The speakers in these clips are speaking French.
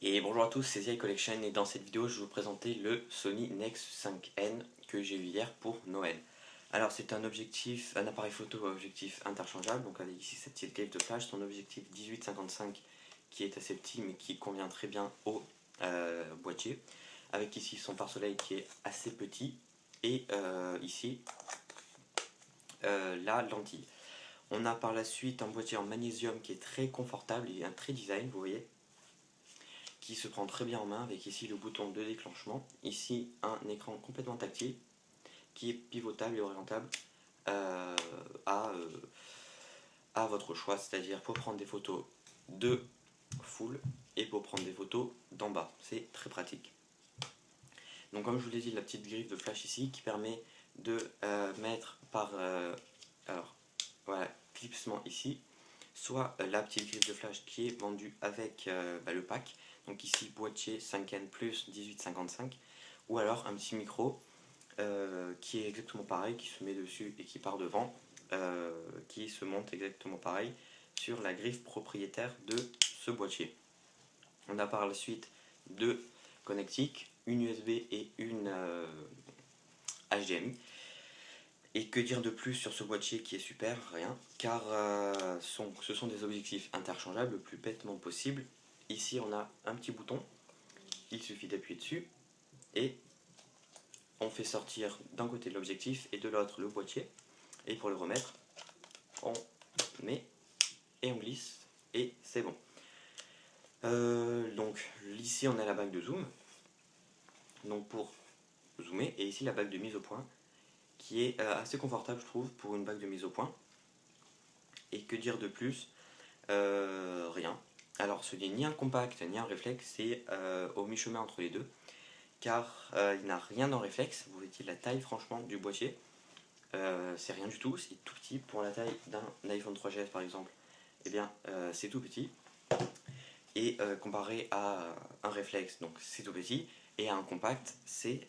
Et bonjour à tous, c'est ZI Collection et dans cette vidéo je vais vous présenter le Sony Nex 5N que j'ai eu hier pour Noël. Alors c'est un appareil photo objectif interchangeable, donc avec ici cette petite griffe de flash, son objectif 18-55 qui est assez petit mais qui convient très bien au boîtier, avec ici son pare-soleil qui est assez petit et ici la lentille. On a par la suite un boîtier en magnésium qui est très confortable et un très design, vous voyez, qui se prend très bien en main avec ici le bouton de déclenchement, ici un écran complètement tactile qui est pivotable et orientable euh, à, euh, à votre choix, c'est-à-dire pour prendre des photos de full et pour prendre des photos d'en bas, c'est très pratique. Donc comme je vous l'ai dit, la petite griffe de flash ici qui permet de mettre par alors voilà, clipsement ici, soit la petite griffe de flash qui est vendue avec le pack, donc ici boîtier 5N plus 1855, ou alors un petit micro qui est exactement pareil, qui se met dessus et qui part devant, qui se monte exactement pareil sur la griffe propriétaire de ce boîtier. On a par la suite deux connectiques, une USB et une HDMI. Et que dire de plus sur ce boîtier qui est super? Rien, car ce sont des objectifs interchangeables le plus bêtement possible. Ici on a un petit bouton, il suffit d'appuyer dessus et on fait sortir d'un côté l'objectif et de l'autre le boîtier. Et pour le remettre, on met et on glisse et c'est bon. Donc ici on a la bague de zoom, donc pour zoomer, et ici la bague de mise au point qui est assez confortable je trouve pour une bague de mise au point. Et que dire de plus? Rien. Alors ce n'est ni un compact ni un réflexe, c'est au mi-chemin entre les deux, car il n'a rien en réflexe. Vous voyez la taille franchement du boîtier, c'est rien du tout, c'est tout petit pour la taille d'un iPhone 3GS par exemple. Eh bien c'est tout petit, et comparé à un réflexe, donc c'est tout petit, et à un compact, c'est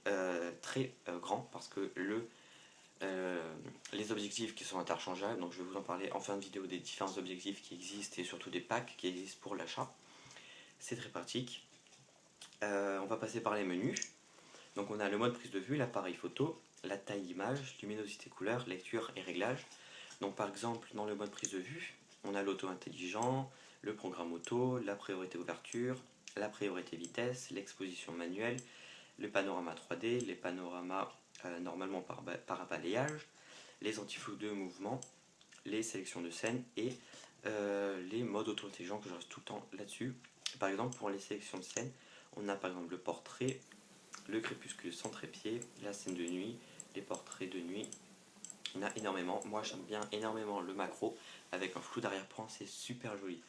très grand parce que les objectifs qui sont interchangeables, donc je vais vous en parler en fin de vidéo des différents objectifs qui existent et surtout des packs qui existent pour l'achat. C'est très pratique. On va passer par les menus. Donc on a le mode prise de vue, l'appareil photo, la taille d'image, luminosité couleur, lecture et réglage. Donc par exemple dans le mode prise de vue, on a l'auto intelligent, le programme auto, la priorité ouverture, la priorité vitesse, l'exposition manuelle, le panorama 3D, les panoramas normalement par balayage, les antiflous de mouvement, les sélections de scène et les modes auto-intelligents que je reste tout le temps là-dessus. Par exemple, pour les sélections de scène, on a par exemple le portrait, le crépuscule sans trépied, la scène de nuit, les portraits de nuit. Il y en a énormément. Moi, j'aime bien énormément le macro avec un flou d'arrière-plan, c'est super joli.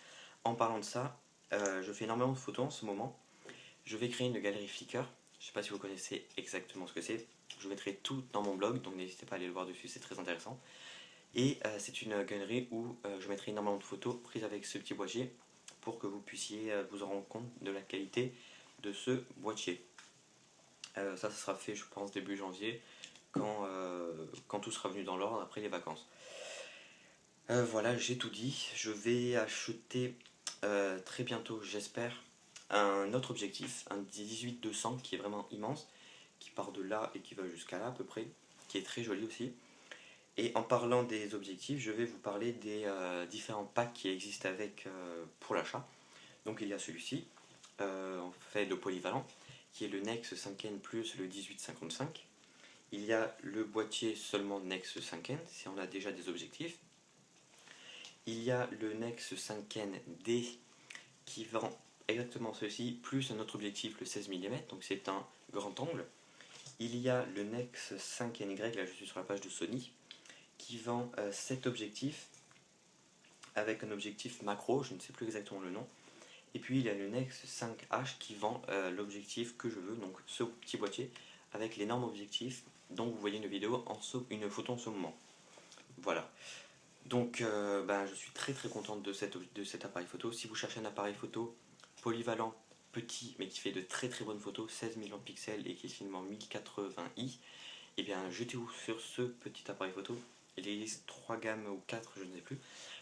En parlant de ça, je fais énormément de photos en ce moment. Je vais créer une galerie Flickr. Je ne sais pas si vous connaissez exactement ce que c'est. Je mettrai tout dans mon blog, donc n'hésitez pas à aller le voir dessus, c'est très intéressant. Et c'est une galerie où je mettrai énormément de photos prises avec ce petit boîtier pour que vous puissiez vous en rendre compte de la qualité de ce boîtier. Ça sera fait, je pense, début janvier, quand tout sera venu dans l'ordre après les vacances. Voilà, j'ai tout dit. Je vais acheter très bientôt, j'espère, un autre objectif, un 18-200 qui est vraiment immense, qui part de là et qui va jusqu'à là à peu près, qui est très joli aussi. Et en parlant des objectifs, je vais vous parler des différents packs qui existent avec pour l'achat. Donc il y a celui-ci, en fait de polyvalent, qui est le Nex 5N plus le 1855. Il y a le boîtier seulement Nex 5N, si on a déjà des objectifs. Il y a le Nex 5N D qui vend exactement ceci, plus un autre objectif, le 16 mm, donc c'est un grand angle. Il y a le Nex 5NY, là je suis sur la page de Sony, qui vend cet objectif avec un objectif macro, je ne sais plus exactement le nom. Et puis il y a le Nex 5H qui vend l'objectif que je veux, donc ce petit boîtier avec l'énorme objectif dont vous voyez une vidéo, une photo en ce moment. Voilà. Donc je suis très très contente de cet appareil photo. Si vous cherchez un appareil photo polyvalent, petit, mais qui fait de très très bonnes photos, 16 millions de pixels et qui filme en 1080i, et bien jetez-vous sur ce petit appareil photo. Il existe 3 gammes ou 4, je ne sais plus.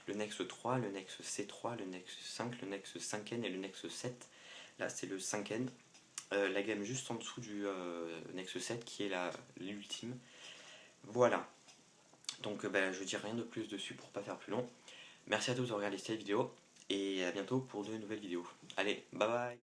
Le Nex 3, le Nex C3, le Nex 5, le Nex 5N et le Nex 7. Là c'est le 5N, la gamme juste en dessous du Nexus 7 qui est l'ultime. Voilà, donc je dis rien de plus dessus pour pas faire plus long. Merci à tous de regarder cette vidéo et à bientôt pour de nouvelles vidéos. Allez, bye bye.